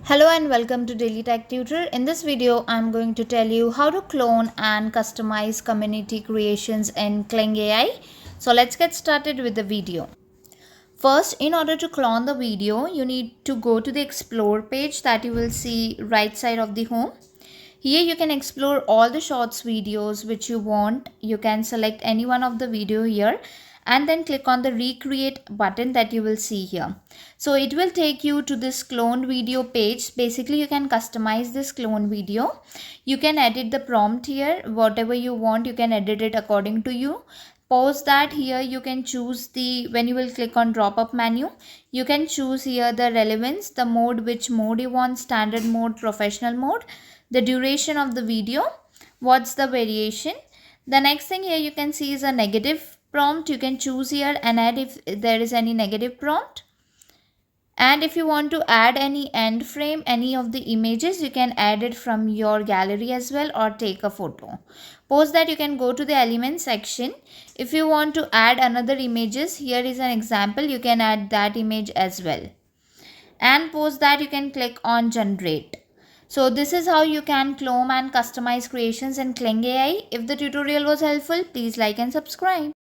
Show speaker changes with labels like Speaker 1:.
Speaker 1: Hello and welcome to Daily Tech Tutor. In this video, I'm going to tell you how to clone and customize community creations in Kling AI. So let's get started with the video. First, in order to clone the video, you need to go to the Explore page that you will see right side of the home. Here you can explore all the shorts videos which you want. You can select any one of the video here and then click on the recreate button that you will see here. So it will take you to this clone video page. Basically you can customize this clone video. You can edit the prompt here, whatever you want you can edit it according to you. Pause that. Here you can choose when you will click on drop up menu, you can choose here the relevance, the mode, which mode you want, standard mode, professional mode, the duration of the video, what's the variation. The next thing here you can see is a negative prompt. You can choose here and add if there is any negative prompt. And if you want to add any end frame, any of the images, you can add it from your gallery as well or take a photo. Post that you can go to the element section. If you want to add another images, here is an example, you can add that image as well. And post that you can click on generate. So this is how you can clone and customize creations in Kling AI. If the tutorial was helpful, please like and subscribe.